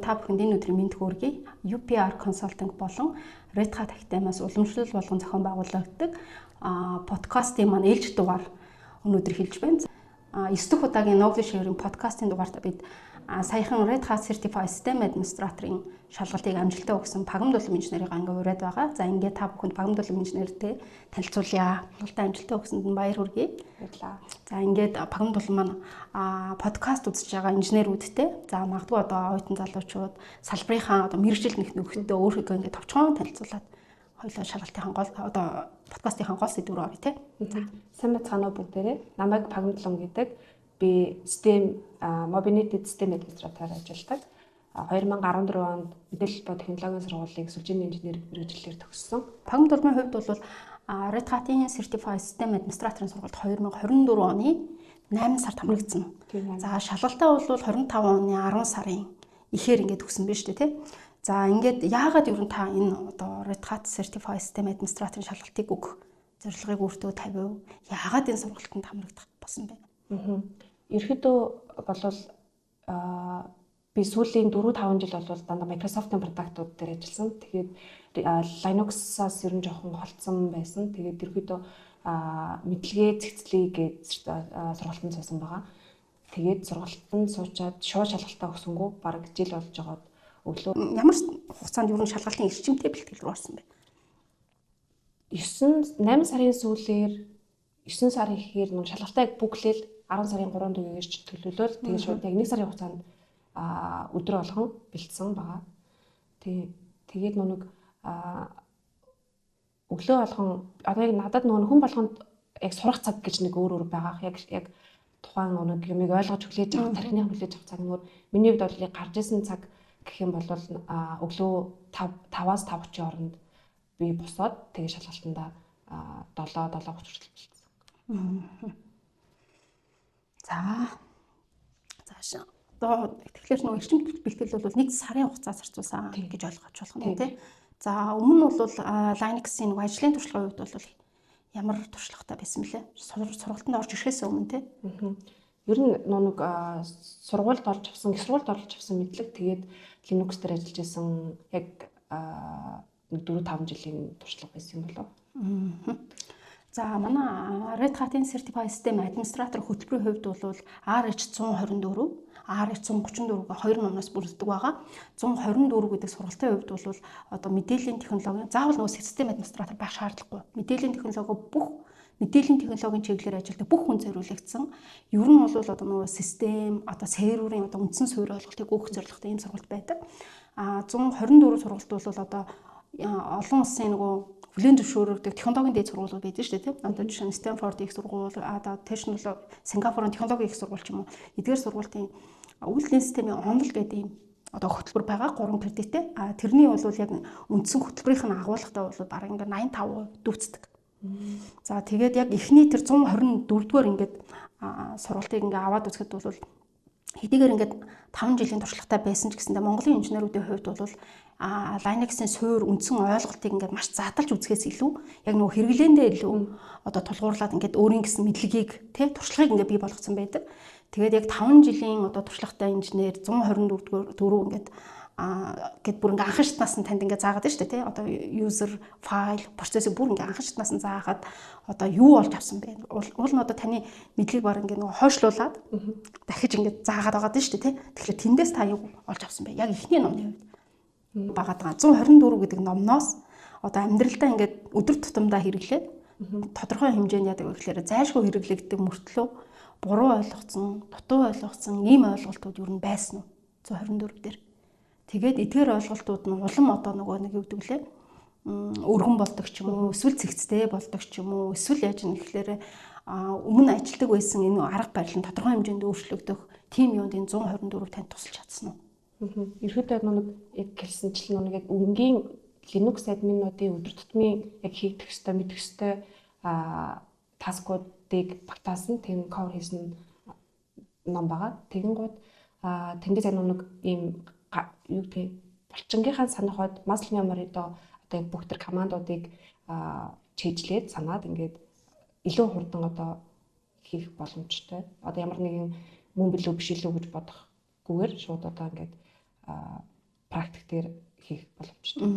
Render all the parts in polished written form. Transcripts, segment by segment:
та бүхэнд энэ өдрийн мэнд хүргэе. UPR Consulting болон Red Hat Academy-аас уламжлал болгон зохион байгуулагддаг подкастын маань ээлж дугаар өнөөдөр хэлж байна. 9 дахь удаагийн Knowledge Share-ийн подкастын дугаартаа бид саяхан Red Hat Certified System Administrator-ын шалгалтыг амжилттай өгсөн Пагам Дулам инженерийг ингээ ураад байгаа. За ингээ та бүхэнд Пагам Дулам инженертэй танилцуулъя. Шалгалтаа амжилттай өгсөнд нь баяр хүргэе. Баярлалаа. За ингээд Пагам Дулам маань подкаст үзэж байгаа инженерүүдтэй за магадгүй одоо оюутан залуучууд салбарынхаа одоо мэргэжил нэх нөхөдөө өөрийгөө ингээ товчхон танилцуулаад хоёулаа шалгалтын гол одоо подкастын гол сэдвээр орё тий. Сайн бацгаана уу бүгдээрээ. Намайг Пагам Дулам гэдэг. Би Mobility System Administrator ажилладаг. 2014 онд мэдээлэл ба технологийн сургуулийг сүлжээний инженер мэргэжлээр төгссөн. Пагам Дулмын хувьд бол Red Hat-ийн Certified System Administrator-ын сургалт 2024 оны 8 сард хамрагдсан. За шалгалтаа бол 25 оны 10 сарын ихээр ингээд төгсөн байна шүү дээ тий. За ингээд яагаад ер нь та энэ одоо Red Hat Certified System Administrator-ын шалгалтыг өгөх зорилгыг өөртөө тавив? Яагаад энэ сургалтанд хамрагдах болсон бэ? Ерөнхийдөө болвол би сүүлийн 4-5 жил болвол дандаа Microsoft-ын продуктууд дээр ажилласан. Тэгээд Linux-аас ер нь жоохон холцсон байсан. Тэгээд ерөнхийдөө мэдлэгээ цэгцлэе гэж сургалтанд суусан байгаа. Тэгээд сургалтанд суучаад шууд шалгалтаа өгсөнгөө бараг жил болж байгаад өглөө ямар хугацаанд ер нь шалгалтын эрчимтэй бэлтгэл рүү орсон бэ? 8 сарын сүүлээр 9 сарын ихээр нэг шалгалтаа бүглээл 10 сарын 3-нд үеэрч төлөвлөл тэгээд шууд яг 1 сарын хугацаанд өдөр болгон бэлдсэн байгаа. Тэгээд нэг өглөө болгон одоо яг надад хүн болгонд яг сурах цаг гэж нэг өөр байгаа. Яг тухайн нэг юмыг ойлгож хүлээж авах, тархины хүлээж авах цаг нөр миний хувьд бол яг гарч исэн цаг гэх юм бол өглөө 5-аас 5:30 хооронд би босоод тэгээд шалгалтандаа 7:30 хүртэл бэлдсэн. За. Одоо тэгэхээр нөгөө эрчим бэлтгэл бол 1 сарын хугацаас зарцуулсан гэж ойлгож болох юм тий. За өмнө нь бол Linux-ийн нөгөө ажлын туршлагын хувьд бол ямар туршлагатай байсан бэлээ? Сургалтанд орж ирэхээс өмнө тий. Ер нь нэг сургуульд орж авсан, их сургуульд орж авсан мэдлэг тэгээд Linux дээр ажиллаж исэн яг 4-5 жилийн туршлага байсан юм болов. За манай Red Hat-ийн Certified System Administrator хөтөлбөрийн хувьд бол RH124, RH134 гэх хоёр номноос бүрддэг байгаа. 124 гэдэг сургалтын хувьд бол одоо мэдээллийн технологийн заавал нөгөө систем администратор байх шаардлагагүй. Мэдээллийн технологийн чиглэлээр ажилладаг бүх хүн зориулагдсан. Ер нь бол одоо нөгөө систем, одоо серверийн одоо үндсэн суурь ойлголтыг өгөх зорилготой энэ сургалт байдаг. 124 сургалт бол одоо олон улсын нөгөө хүлээн зөвшөөрөгдөг технологийн дээд сургуулиуд байдаг шүү дээ тийм. Одоо жишээ нь Stanford их сургууль, технологи Сингапурын технологийн их сургууль ч юм уу. Эдгээр сургуулийн үйлдвэрлэлийн системийн онол гэдэг ийм одоо хөтөлбөр байгаа 3 кредиттэй. Тэрний бол яг үндсэн хөтөлбөрийнх нь агуулгатай бол бараг ингээ 85% дүүцдэг. За тэгээд яг эхний тэр 124-р ингээд сургалтыг ингээ аваад үзэхэд бол хэдийгээр ингээд 5 жилийн туршлагатай байсан ч гэсэндээ Монголын инженеруудын хувьд бол Linux-ийн суур үндсэн ойлголтыг ингээд маш зааталж үзэхээс илүү яг нөгөө хэрэглээндээ илүү одоо тулгуурлаад ингээд өөрийн гэсэн мэдлэгийг тий туршлагыг ингээд бий болгоцсон байдаг. Тэгээд яг 5 жилийн одоо туршлагатай инженер 124-р ингээд гэд бүр ингээ анхан шатнаас нь танд ингээ заагаад байна шүү дээ тий. Одоо user file процессыг бүр ингээ анхан шатнаас нь заагаад одоо юу болж авсан бэ? Уул нь одоо таны мэдлийг баг ингээ нөгөө хойшлуулад дахиж ингээ заагаад байгаа дээ шүү дээ тий. Тэгэхээр тэндээс та юу олж авсан бэ? Яг эхний номны хувьд багаад байгаа 124 гэдэг номноос одоо амьдралдаа ингээ өдөр тутамдаа хэрэглээд тодорхой хэмжээнд яадаг вэ гэхээр зайлшгүй хэрэглэгддэг мөртлөө буруу ойлгоцсон, дутуу ойлгоцсон ийм ойлголтууд юу н байсан уу 124 дээр. Тэгээд эдгээр ойлголтууд нь улам одоо нөгөө нэг юу гэдэг лээ өргөн болдог ч юм уу эсвэл цэгцтэй болдог ч юм уу эсвэл яаж юм гэхээр өмнө ажилдаг байсан энэ арга барил нь тодорхой хэмжээнд өөрчлөгдөх тийм юунд энэ 124 танд тусалж чадсан уу? Ерөөдөө нэг яг хэлсэнчлэн нэг яг өнгийн Linux админуудын өдөр тутмын яг хийгдэх ёстой мэдэх ёстой таскуудыг багтаасан тийм core хийсэн ном байгаа. Тэгэнгүүт тэндээс нэг ийм юу гэдэг булчингийнхаа санахад muscle memory доо одоо бүх төр командуудыг чийжлээд санаад ингээд илүү хурдан одоо хийх боломжтой. Одоо ямар нэгэн мөн билүү биш илүү гэж бодохгүйгээр шууд одоо ингээд практик дээр хийх боломжтой.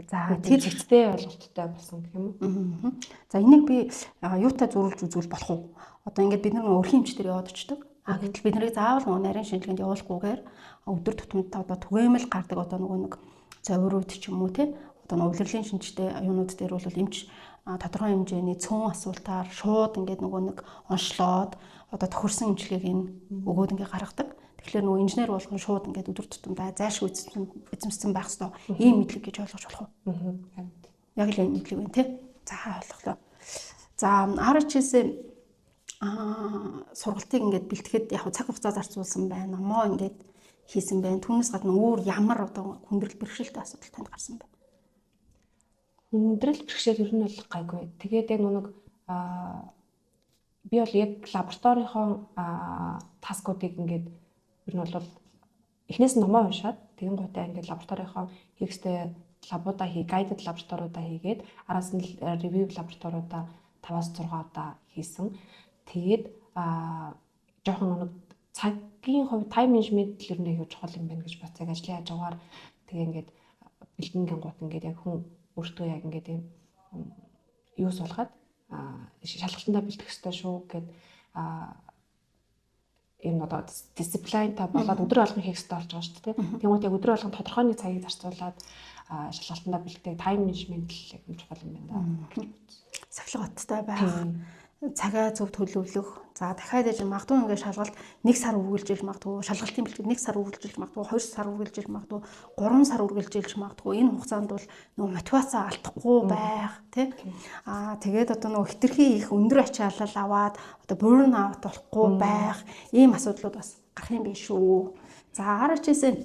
За тэр зэгцтэй ойлголттой болсон гэх юм уу? За энийг би юутай зөрүүлж үзвэл болох уу? Одоо ингээд бид нар өрхийн эмч дээр яваад очдог. Гэтэл бид нарыг заавал нөгөө нарийн шинжилгээнд явуулахгүйгээр өдөр тутамд одоо түгээмэл гардаг одоо нөгөө нэг зовирууд ч юм уу те одоо нөгөө улирлын шинжтэй юунууд дээр бол эмч тодорхой хэмжээний цөөн асуултаар шууд ингээд нөгөө нэг онцлоод одоо тохирсон эмчилгээг энэ өгөөд ингээд гаргадаг. Тэгэхээр нөгөө инженер болгон шууд ингээд өдөр тутамдаа зайлшгүй эзэмссэн байх хэвээр ийм мэдлэг гэж ойлгож болох уу? Яг л энэ мэдлэг байна те. За ойлголоо. За RHS сургалтыг ингээд бэлтгэхэд яг цаг хугацаа зарцуулсан байна. Номоо ингээд хийсэн байна. Түүнээс гадна өөр ямар одоо хүндрэл бэрхшээлтэй асуудал танд гарсан бэ? Хүндрэл бэрхшээл ер нь бол гайгүй. Тэгээд яг нэг би бол яг лабораторийнхоо таскуудыг ингээд ер нь бол эхнээс нь номоо уншаад тэгэн гутаа ингээд лабораторийнхоо хийхстэй лабуудаа гайдед лабораториудаа хийгээд араас нь ревью лабораториудаа 5-6 удаа хийсэн. Тэгээд жоохон нэг цагийн хувь тайм менежмент л ер нь их чухал юм байна гэж бацаг ажлын хажуугаар тэгээ ингээд бэлтгэнгэн гут ингээд яг хүн өөртөө яг ингээд юм юу суулгаад шалгалтандаа бэлтгэх ёстой шүү гэд энэ одоо дисциплинтай болоод өдөр болгон хийх ёстой болж байгаа шүү дээ. Тэгмээд яг өдөр болгон тодорхой нэг цагийг зарцуулаад шалгалтандаа бэлтгэдэг тайм менежмент л яг чухал юм байна да. Сахилгаттай байх, цагаа зөв төлөвлөх. За дахиад яж магадгүй ингээд шалгалт 1 сар үргэлжилж магадгүй, шалгалтын бэлтгэл 1 сар үргэлжилж магадгүй, 2 сар үргэлжилж магадгүй, 3 сар үргэлжилж магадгүй. Энэ хугацаанд бол нөгөө мотивац алдахгүй байх, тий. Тэгээд одоо нөгөө хитрхи их өндөр ачаалал аваад одоо burn out болохгүй байх. Ийм асуудлууд бас гарах юм биш үү. За RHS-ийн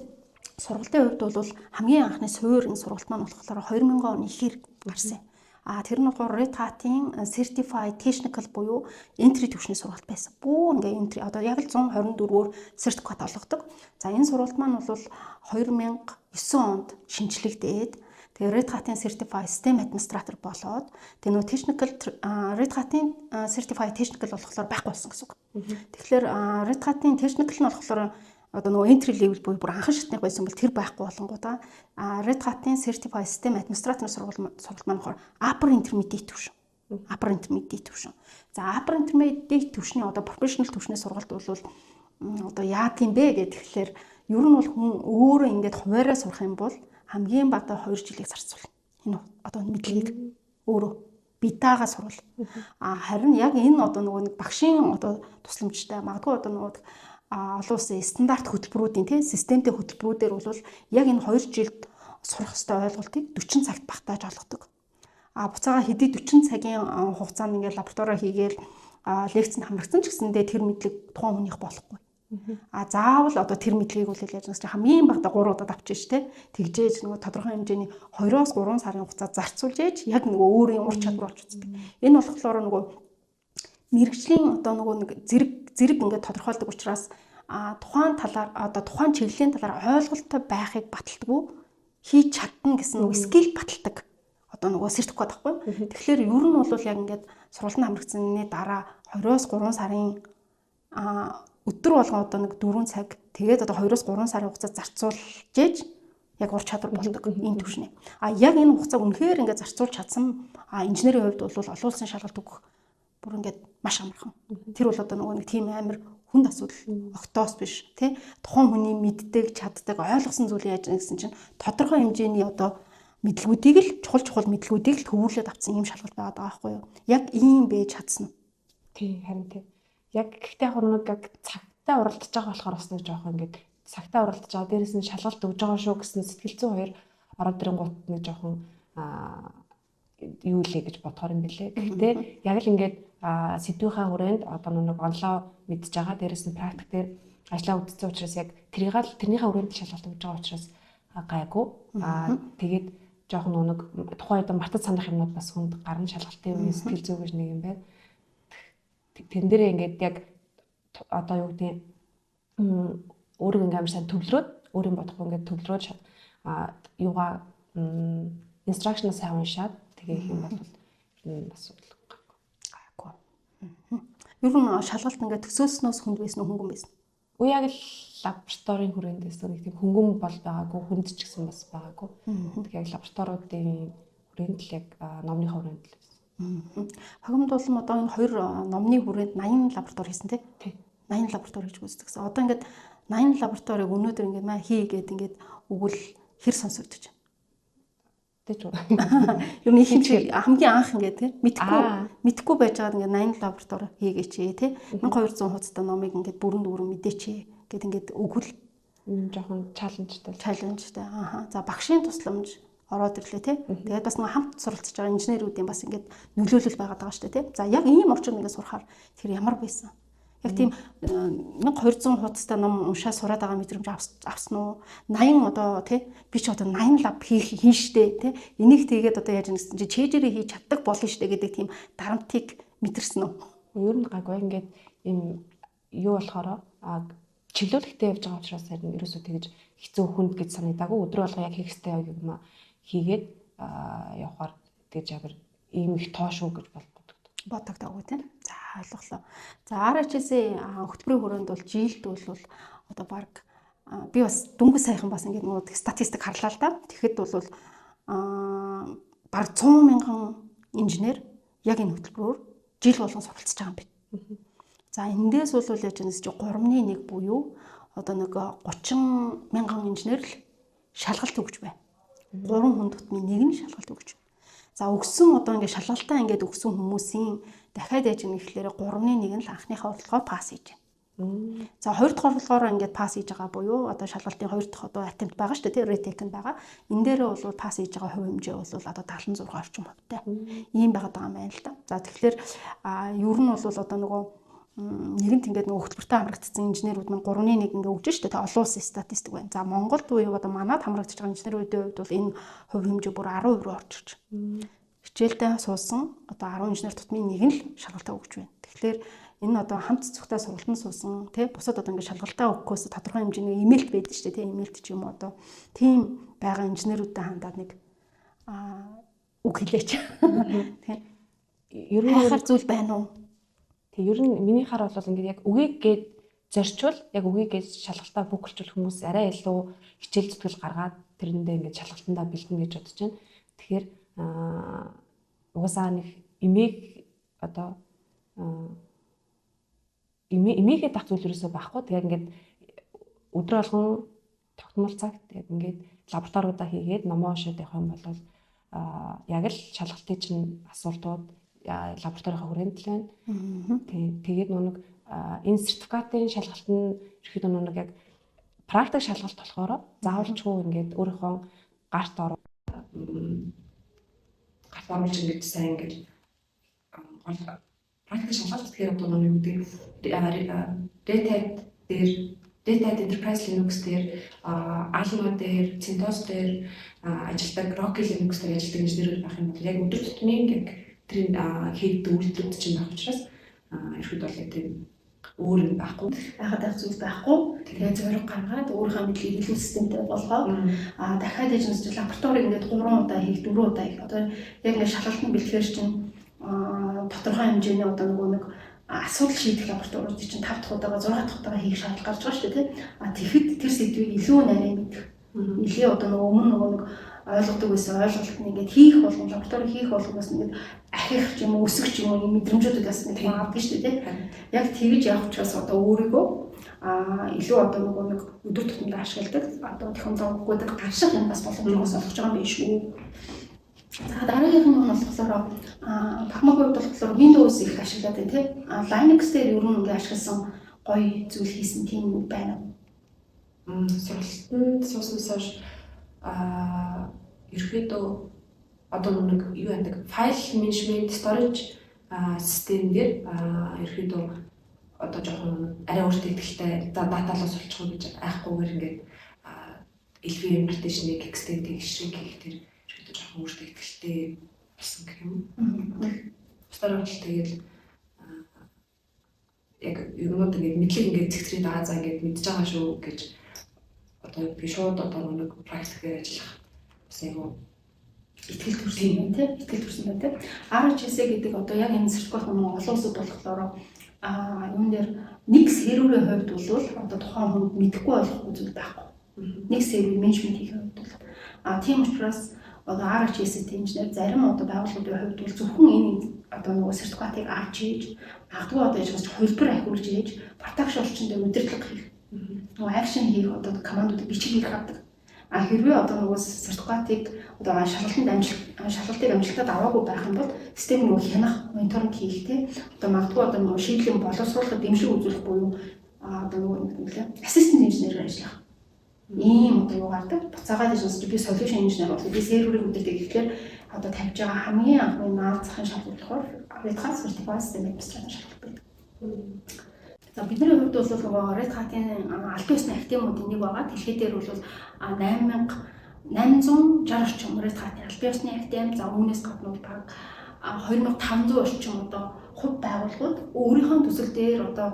сургалтын хувьд бол хамгийн анхны суурин сургалт маань болохоор 2000 оны ихэр гарсан. Тэр нь болохоор Red Hat-ийн Certified Technical буюу entry түвшний сургалт байсан. Бүү ингээ entry одоо яг л 124-өөр сертификат олгодог. За энэ сургалт маань бол 2009 онд шинжлэгдээд тэгээ Red Hat-ийн Certified System Administrator болоод тэгээ нөө technical Red Hat-ийн Certified Technical болохоор байхгүй болсон гэсэн үг. Тэгэхээр Red Hat-ийн Technical нь болохоор одоо нөгөө entry level буюу бүр анхан шатны байсан бол тэр байхгүй болонгуудаа Red Hat-ийн Certified System Administrator сургалт маань болохоор Upper Intermediate төвшин. Upper Intermediate төвшин. За Upper Intermediate төвшний одоо professional төвшний сургалт бол одоо яа гэм бэ гэхээр ер нь бол хүн өөрөө ингээд хуваараа сурах юм бол хамгийн бага 2 жилийг зарцуулна. Энэ одоо мэдлэгийг өөрөө битаага сурвал. Харин яг энэ одоо нөгөө нэг багшийн одоо тусламжтай магадгүй одоо нөгөө олон улсын стандарт хөтөлбөрүүдийн тийм системтэй хөтөлбөрүүдээр бол яг энэ 2 жилд сурах ёстой ойлголтыг 40 цагт багтааж олгодог. Буцаага хэдий 40 цагийн хугацаанд ингээд лабораторио хийгээл лекцэнд хамрагдсан ч гэсэндээ тэр мэдлэг тухайн хүнийх болохгүй. Заавал одоо тэр мэдлэгийг бол яаж нэгс хамгийн багада 3 удаа авчих ш тэ тэгжээж нөгөө тодорхой хэмжээний 2-3 сарын хугацаа зарцуулж ээж яг нөгөө өөрийн ур чадвар болж үздэг. Энэ болохоор нөгөө мэрэгжлийн одоо нөгөө нэг зэрэг ингээд тодорхойлдог учраас тухайн талаар одоо тухайн чиглэлийн талаар ойлголттой байхыг баталдаггүй хийж чадна гэсэн нөгөө скил баталдаг. Одоо нөгөө сертификат авахгүй. Тэгэхээр ер нь бол яг ингээд сургалтанд хамрагдсаны дараа 2-3 сарын өдөр болгон одоо нэг 4 цаг тэгээд одоо 2-3 сарын хугацаа зарцуулж ээж яг ур чадвар болдог энэ төвшний. Яг энэ хугацааг үнэхээр ингээд зарцуулж чадсан инженерийн хувьд бол олон улсын шалгалт өгөх бүр ингээд маш амархан. Тэр бол одоо нөгөө нэг тийм амар хүнд асуудал октоос биш тий тухайн хүний мэддэг чаддаг ойлгосон зүйлийг яаж гэсэн чинь тодорхой хэмжээний одоо мэдлгүүдийг л чухал мэдлгүүдийг л төвөрлөд авсан юм шалгалт байгаа байхгүй юу. Яг ийм байж чадсан. Тий харин тий. Яг гэхдээ яг нэг цагтаа уралдаж байгаа болохоор бас нэг жоох ингээд цагтаа уралдаж байгаа дээрээс нь шалгалт өгж байгаа шүү гэсэн сэтгэл зүйн хоёр ороод ирэнгуут нэг жоохон юу лээ гэж бодохоор юм бэлээ. Гэхдээ яг л ингээд сэдвийнхаа хүрээнд одоо нэг онлоо мэдж байгаа дээрээс нь практик дээр ажиллаа үзсэн учраас яг тэрнийхээ хүрээнд шалгалт өгж байгаа учраас гайгүй. Тэгээд жоохон нэг тухайн үед мартаж санах юмнууд бас хүнд гарна шалгалтын үеийн сэтгэл зүй гэж нэг юм байна. Тэн дээрээ ингээд яг одоо юу гэдэг өөрийгөө ингээд амар сайн төвлөрөөд өөрийн бодохгүй ингээд төвлөрөөд юугаа инстракшнаа сайн уншаад тэгээ юм бол асуудал гайгүй. Ер нь шалгалт ингээд төсөөснөөс хүнд байсан уу хөнгөн байсан? Уу яг л лабораторийн хүрээндээс нэг тийм хөнгөн бол байгаагүй, хүнд ч гэсэн бас байгаагүй. Тэгэхээр яг лабораториудын хүрээнд л яг номныхоо хүрээнд л байсан. Хогимд болон одоо энэ хоёр номны хүрээнд 80 лаборатори хийсэн тий. 80 лаборатори гэж үздэг. Одоо ингээд 80 лабораториг өнөөдөр ингээд маа хийгээд ингээд өгвөл хэр сонсогдож байна. Тэ ч үү. Юу нэг хамгийн анх ингээд тий мэдхгүй байж байгаад ингээд 80 лаборатори хийгээч тий 1200 хуудастай номыг ингээд бүрэн дүүрэн мэдээч гэд ингээд өгвөл жоохон чаленжтай. За багшийн тусламж ороод ирлээ тий. Тэгээд бас нэг хамт суралцж байгаа инженерүүдийн бас ингээд нөлөөлөл байгаад байгаа шүү дээ тий. За яг ийм орчинд ингээд сурахаар тэр ямар байсан? Яг тийм 1200 хуудастай ном уншаа сураад байгаа мэдрэмж авсан уу? 80 одоо тий би ч одоо 80 лаб хийн штэ тий. Энийг тэгээд одоо яаж нэгсэн чи чэйжэрээ хийж чаддаг болно штэ гэдэг тийм дарамтыг мэдэрсэн үү? Ер нь гайгүй ингээд юм юу болохоор чиглүүлэгтээ явж байгаа учраас харин ерөөсөө тэгэж хэцүү хүнд гэж санагдаагүй. Өдрөө болго яг хийх ёстой юм хийгээд явахаар тэгж яг ийм их тоо шүү гэж бодогдоогүй тийм. За ойлголоо. За RHS-ийн хөтөлбөрийн хүрээнд бол жилд бол одоо баг би бас дүнгийн сайхан бас ингээд нэг статистик харлаа л да. Тэгэхэд бол баг 100 мянган инженер яг энэ хөтөлбөрөөр жил болгон суралцж байгаа юм байна. За эндээс бол яаж нэс чи 3.1 буюу одоо нэг 30 мянган инженер л шалгалт өгч байна. 3 хүн тутмын нэг нь шалгалт өгч байна. За өгсөн одоо ингээд шалгалтаа ингээд өгсөн хүмүүсийн дахиад яаж юм гэхлээр 3.1 нь л анхныхаа уралдахаар пасс хийж байна. За хоёр дахь уралдахаар ингээд пасс хийж байгаа буюу одоо шалгалтын хоёр дахь одоо attempt байгаа шүү дээ тий retake нь байгаа. Энэ дээр бол пасс хийж байгаа хувь хэмжээ бол одоо 76 орчим хувьтай. Ийм байгаад байгаа юм байна л да. За тэгэхээр ер нь бол одоо нөгөө нэгэнт ингээд нөгөө хөтөлбөртөө хамрагдсан инженерүүд маань 3.1 ингээд өгч штэ. Тэ олон улсын статистик байна. За Монголд буюу одоо манад хамрагдаж байгаа инженерүүдийн хувьд бол энэ хувь хэмжээ бүр 10% рүү орчиж байна. Хичээлдээ суусан одоо 10 инженер тутмын нэг нь л шалгалтаа өгч байна. Тэгэхээр энэ одоо хамт цогтой сургалтанд суусан тий бусад одоо ингээд шалгалтаа өгөхөөс тодорхой хэмжээний имэйлт байдаг штэ. Тэ имэйлт ч юм уу одоо тийм байгаа инженерүүдтэй хандаад нэг үг хэлээч. Тий ер нь хайхаар зүйл байна уу? Тэг ер нь миний хар бол ингээд яг үгийг гээд зорчвол яг үгийг гээд шалгалтаа бүгэлжүүл хүмүүс арай илүү хичээл зүтгэл гаргаад тэрэндээ ингээд шалгалтандаа бэлдэнэ гэж бодож байна. Тэгэхээр угаасаа нэг имийг одоо имигээ дах зүйл ерөөсөө байхгүй. Тэгээд ингээд өдрө болгон тогтмол цагт яг ингээд лабораториудаа хийгээд номоо уншаад явах юм бол яг л шалгалтын чинь асуултууд лабораторийнхаа хүрээнд л байна. Тэгээд нэг энэ сертификатын шалгалт нь ерөөхдөө нэг яг практик шалгалт болохоор заавалчгүй ингээд өөрийнхөө гарт оруулж ингээд сайн ингээд практик шалгалт гэхээр одоо нэг Red Hat Enterprise Linux дээр Alma дээр CentOS дээр ажилладаг Rocky Linux дээр ажилладаг инженерүүд байх юм бол яг өдөр тутмын яг тэрийн хийдэг үйлдэлүүд чинь байх учраас ерөөд бол тийм өөр юм байхгүй. Байхад зүйл байхгүй. Тэгээд зориг гаргаад өөрийнхөө мэдлэгийг илүү системтэй болгоо. Дахиад яаж нэс лабораторийг ингээд 3 удаа хийх, 4 удаа хийх. Одоо яг ингээд шалгалтын бэлтгэр чинь тодорхой хэмжээний одоо нэг асуудал шийдэх лабораториуд чинь 5 дахь удаага 6 дахь удаага хийх шаардлага гарч байгаа шүү дээ. Тэгэхэд тэр сэдвийг илүү нарийн мэдэх. Илүү одоо нөгөө өмнө нөгөө нэг ойлгодог байсан ойлголт нь ингээд хийх болгон лаборатори хийх болгоноос ингээд ахих ч юм уу өсөх ч юм уу юм мэдрэмжүүд бас нэг авдаг шүү дээ. Яг тэгж явах учраас одоо өөрийгөө илүү одоо нөгөө нэг өдөр тутмын ашигладаг одоо технологиудад гарших юм бас боломжоос олгож байгаа юм биш үү. За дараагийнх нь болохоор Пахмаг хувьд болохоор Windows их ашиглаад байна тий. Linux дээр ер нь ингээд ашигласан гоё зүйл хийсэн тийм үг байна уу? Сургалтанд сууснаас хойш ерөөдөө одоо нэг юу яадаг файл менежмент storage систем дээр ерөөдөө одоо жоохон арай өөртөө ихтэй даталаас олчих гэж айхгүйгээр ингээд LV implementation-ыг extend хийх шиг хийх тэр ерөөдөө жоохон өөртөө ихтэй болсон гэх юм. Storage тэгээд яг юмнууд ингээд мэдлэг ингээд зэгцрээд за ингээд мэдж байгаа шүү гэж одоо би шууд одоо нэг практикээр ажиллах бас айгүй итгэл төрсөн юм тий. Итгэл төрсөн байна тий. RHS гэдэг одоо яг энэ сертификат нь олон улсад болохоор юун дээр нэг серверийн хувьд бол одоо тухайн хүнд мэдэхгүй болохгүй зүйл байхгүй. Нэг сервер менежмент хийх хувьд бол тийм учраас одоо RHS инженер зарим одоо байгууллагуудын хувьд бол зөвхөн энэ одоо нөгөө сертификатыг авч ийж магадгүй одоо яж хувилбар ахиулж ийж production орчинд удирдлага хийх. Нөгөө акшн хийх одоо командуудыг бичиг хийх авдаг. Хэрвээ одоо нөгөө сертификатыг одоо шалгалтыг амжилтад аваагүй байх юм бол систем нөгөө хянах, мониторинг хийх те одоо магадгүй одоо нөгөө шийдлийн боловсруулахад дэмжлэг үзүүлэх буюу одоо нөгөө ассистент инженерээр ажиллах. Ийм одоо юу гардаг. Буцаагаад ижиж би solution engineer бол би серверийг үдирдэг гэхлээр одоо тавьж байгаа хамгийн анхны наад захын шалгалт болохоор Red Hat Certified System Administrator шалгалт байдаг. За бидний хувьд бол нөгөө Red Hat-ийн албан ёсны активуудын нэг байгаа. Дэлхийд дээр бол 860 орчим Red Hat-ийн албан ёсны актив, за үүнээс гадна баг 2500 орчим одоо хувь байгууллагууд өөрийнхөө төсөл дээр одоо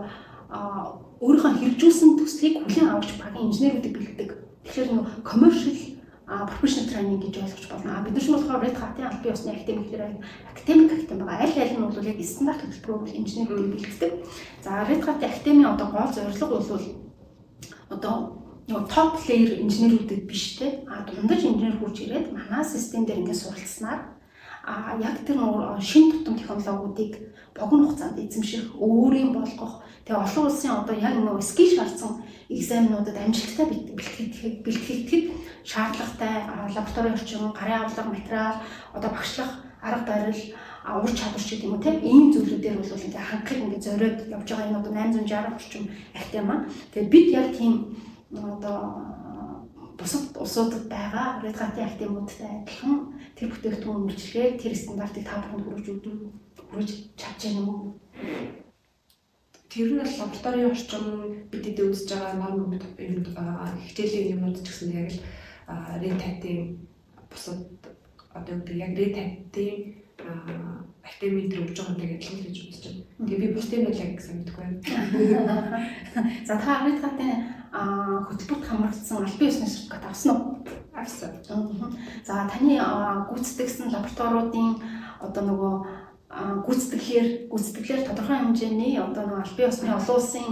өөрийнхөө хэрэгжүүлсэн төслийг хүлээн авч багийн инженеруудыг бэлддэг. Тэгэхээр нөгөө commercial professional training гэж ойлгож байна. Бид нар ч болохоор Red Hat-ийн албан ёсны актив гэхээр академик актив байгаа. Аль нь бол яг стандарт хөтөлбөрөөр инженеруудыг бэлддэг. За Red Hat-ийн активын одоо гол зорилго бол одоо нөгөө топ layer инженерүүдэд биш те дундаж инженер хурж ирээд манай систем дээр ингээд суралцсанаар яг тэр нөгөө шинэ тутам технологиудыг богино хугацаанд эзэмших, өөрийн болгох, тэгээ олон улсын одоо яг нөгөө скил шаардсан экзаменуудад амжилттай бэлтгэхэд шаардлагатай лабораторийн орчин, гарын авлага, материал, одоо багшлах арга барил, ур чадвар ч гэдэг юм уу тийм ийм зүйлүүдээр бол ингээ хангахыг ингээ зориод явж байгаа энэ одоо 860 орчим актив маань. Тэгээ бид яг тийм одоо бусад улсуудад байгаа Red Hat-ийн активуудтай адилхан тэр бүтээгдэхүүн үйлчлэгээ тэр стандартыг та бүхэнд хүргэж чадж байна уу? Тэр нь лабораторийн орчин бидэд үзэж байгаа норм хичээлийн юмнууд ч гэсэн яг л Red Hat-ийн бусад одоо яг Red Hat-ийн активын төр өгж байгаа нэг адилхан гэж үзэж байна. Тэгээ би бусдын бол яг гэсэн мэдгүй байна. За та Red Hat-ийн хөтөлбөрт хамрагдсан албан ёсны сертификат авсан уу? Авсан. За таны гүйцэтгэсэн лабораториудын одоо нөгөө гүйцэтгэлээр тодорхой хэмжээний одоо нөгөө албан ёсны олон улсын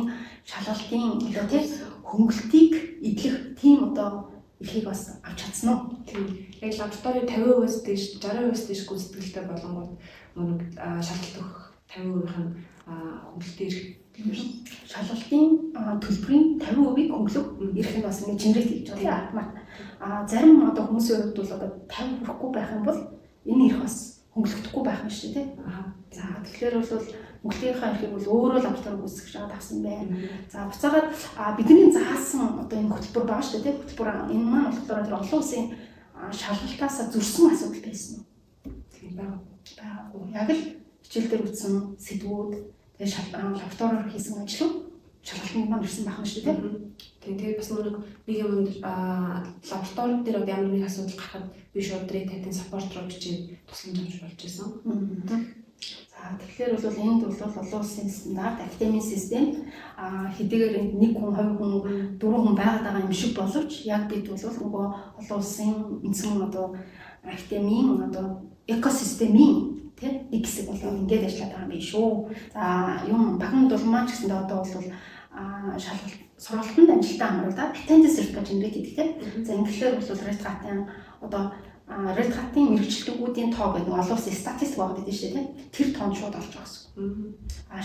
шалгалтын одоо тийм хөнгөлтийг эдлэх тийм одоо эрхийг бас авч чадсан уу? Тийм. Яг лабораторийн 50%-аас дээш 60%-аас дээш гүйцэтгэлтэй болонгууд мөн шалгалт өгөх 50%-ийн хөнгөлтийн эрх шалгалтын төлбөрийн 50%-ийг хөнгөлөх эрх нь бас нэг генерейт хийж байгаа тийм. Зарим одоо хүмүүсийн хувьд бол одоо 50 хүрэхгүй байх юм бол энэ эрх бас хөнгөлөгдөхгүй байх юм шүү дээ тийм. За тэгэхээр бол хөнгөлтийнхаа эрхийг бол өөрөө лаборатори гүйцэтгэж аваад авсан байна. За буцаагаад бидний заасан одоо энэ хөтөлбөр байгаа шүү дээ тийм. Хөтөлбөр энэ маань болохоор тэр олон улсын шалгалтаас зөрсөн асуудал байсан уу? Тийм байна. Байгаагүй. Яг л хичээл дээр үтсэн сэдвүүд тэгээ лабораториор хийсэн ажлууд шалгалтанд маань ирсэн байх юм шүү дээ тийм. Тэгээ бас нэг юм лаборатори дээр одоо ямар нэг асуудал гарахад би шууд Red Hat-ийн support руу бичиж тусламж авч болж байсан. За тэгэхээр бол энд бол олон улсын стандарт академийн систем хэдийгээр энд 1 хүн, 2 хүн, 4 хүн байгаад байгаа юм шиг боловч яг бид бол нөгөө олон улсын эзэн одоо академийн одоо экосистемийн тийм нэг хэсэг болоо ингээд ажиллаад байгаа юм биш үү. За юм багийн дулмаач гэсэн одоо бол шалгалт сургалтанд амжилттай хамруулаад attendance certificate генерейт хийдэг тийм. За ингээд бол Red Hat-ийн одоо Red Hat-ийн мэргэжлэгүүдийн тоо гэдэг олон улсын статистик багт байдаг шүү дээ тийм. Тэр тоонд шууд орж байгаа гэсэн.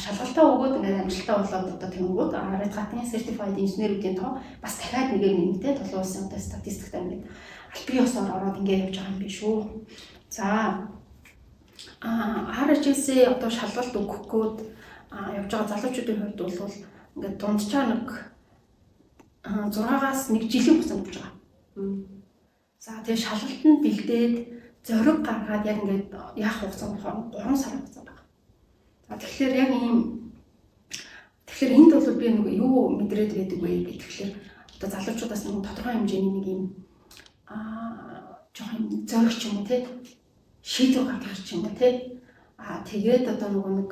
Шалгалтаа өгөөд ингээд амжилттай болоод одоо тэнгууд Red Hat-ийн certified инженерүүдийн тоо бас дахиад нэгээр нэмэгдээд олон улсын одоо статистикт ингээд албан ёсоор ороод ингээд явж байгаа юм биш үү. За RHS одоо шалгалт өгөх гээд явж байгаа залуучуудын хувьд бол ингээд дунджаар нэг 6-аас 1 жилийн хугацаанд өгч байгаа. За тэгээ шалгалтанд бэлдээд зориг гаргаад яг ингээд яах хугацаа болохоор 3 сар хугацаа байна. За тэгэхээр яг ийм энд бол би нэг юу мэдрээд байдаг вэ гэхээр одоо залуучуудаас нэг тодорхой хэмжээний нэг ийм жоохон зориг ч юм уу те шийдвэр гаргах ч юм уу те тэгээд одоо нэг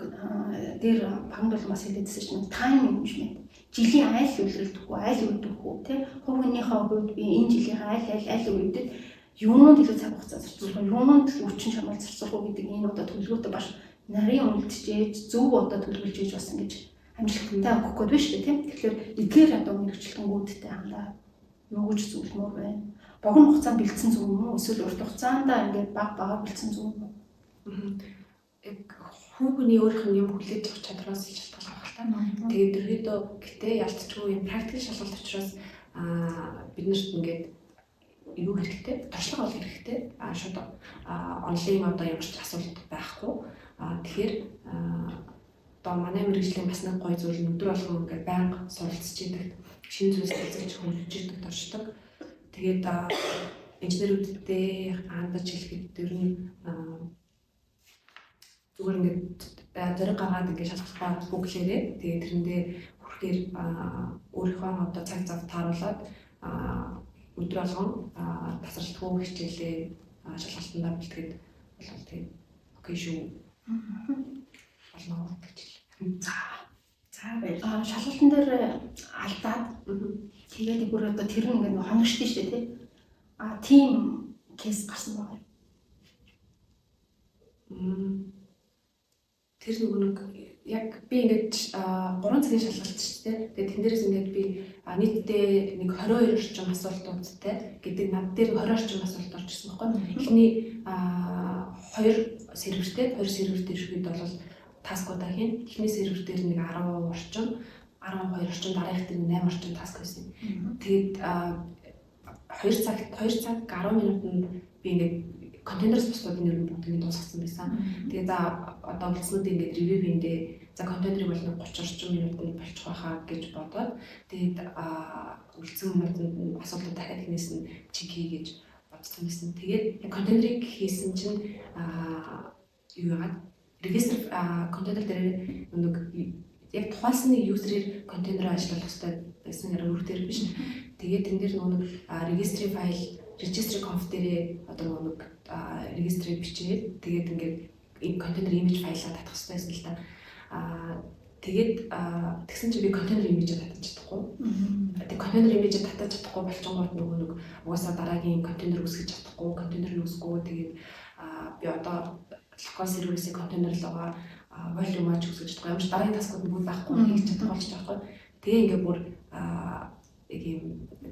дээр багт бол бас хэлээдсэн чинь тайм менежмент жилийн айл үйлрэлдэхгүй айл үйдэхгүй тий хувь хүнийхээ хувьд би энэ жилийн айл үйдэд юунд илүү цаг хугацаа зарцуулах юунд хүчин чармал зарцуулах гэдэг энэ одоо төлөвлөгөөтэй баш нарийн үлдчихээж зөв одоо төлөвлөж ийж бас ингэж амжилттай өгөх гээд биш үү тийм. Тэгэхээр эдгээр одоо мэрэгчлэнгүүдтэй хандаа юу гэж зөвлөмөр байна. Богино хугацаанд бэлдсэн зөв юм уу? Эсвэл урт хугацаанд ингээд баг бэлдсэн зөв юм уу? Хүүхний өөрийнх нь юм хүлээж авах чадраас шалтгаалж байгаа хэл та. Тэгээд ерөөдөө гэтээ ялцчгүй юм практик шалгалт учраас биднэрт ингээд юу хэрэгтэй? Туршлага бол хэрэгтэй. Шууд онлайн одоо ямар ч асуулт байхгүй. Тэгэхээр одоо манай мэргэжлийн бас нэг гоё зүйл өдөр болгон ингээд байнга суралцж идэг, шинэ зүйлс хэлцэж хөндөж идэг туршдаг. Тэгээд инженерүүдтэй хандаж хэлэхэд ер нь зүгээр ингээд зэрэг гаргаад ингээд шалгах бүглээрээ тэгээд тэрэндээ хүрэхээр өөрийнхөө одоо цаг зав тааруулаад өдөр болгон тасралтгүй хичээлээ шалгалтандаа бэлтгэхэд болов тэгээд окей шүү. Болно гэж хэл. За баярлалаа. Шалгалтын дээр алдаад тэгээд бүр одоо тэр нь ингээд хоногчтой шүү дээ тий. Тийм кейс гарсан байгаа юм. Тэр нэг яг би ингээд 3 цагийн шалгалт шүү дээ. Тэгээд тэн дээрээс ингээд би нийтдээ нэг 22 орчим асуултуудтай гэдэг над дээр 20 орчим асуулт орж ирсэн байхгүй. Эхний 2 сервертэй ирэхэд бол таскуудаа хийн. Эхний сервер дээр нэг 10 орчим, 12 орчим, дараагийнх дээр 8 орчим таск байсан. Тэгээд 2 цаг 10 минутанд би ингээд контейнерс бусдын нэр нь бүгдийг дуусгасан байсан. Тэгээд одоо үлдснүүдийг ингээд ревю хийндээ за контейнерыг бол 30 орчим минутанд болчих байхаа гэж бодоод тэгээд үлдсэн минутанд асуултууд дахиад хийнээс нь чек хийгээж бодсон байсан. Тэгээд контейнерыг хийсэн чинь юу яагаад регистр контейнер дээр нэг яг тухайлсны юзерээр контейнероо ажиллуулах хэрэгтэй байсан өөр дээр биш. Тэгээд тэн дээр нэг регистрийн файл registry conf дээр одоо нэг регистрийг бичээд тэгээд ингээд контейнер имиж файлаа татах хэрэгтэй байсан л да. Тэгээд тэгсэн чинь би контейнер имижээ татаж чадахгүй. Тэгээд контейнер имижээ татаж чадахгүй болчингууд нөгөө нэг угаасаа дараагийн контейнер үсгэж чадахгүй, контейнер нь үсгүй. Тэгээд би одоо локал серверисийн контейнер л байгаа volume аж үсгэж чадахгүй. Ямар ч дараагийн таскууд нь бүгд байхгүй хийж чадах болж байгаа байхгүй. Тэгээ ингээд бүр яг юм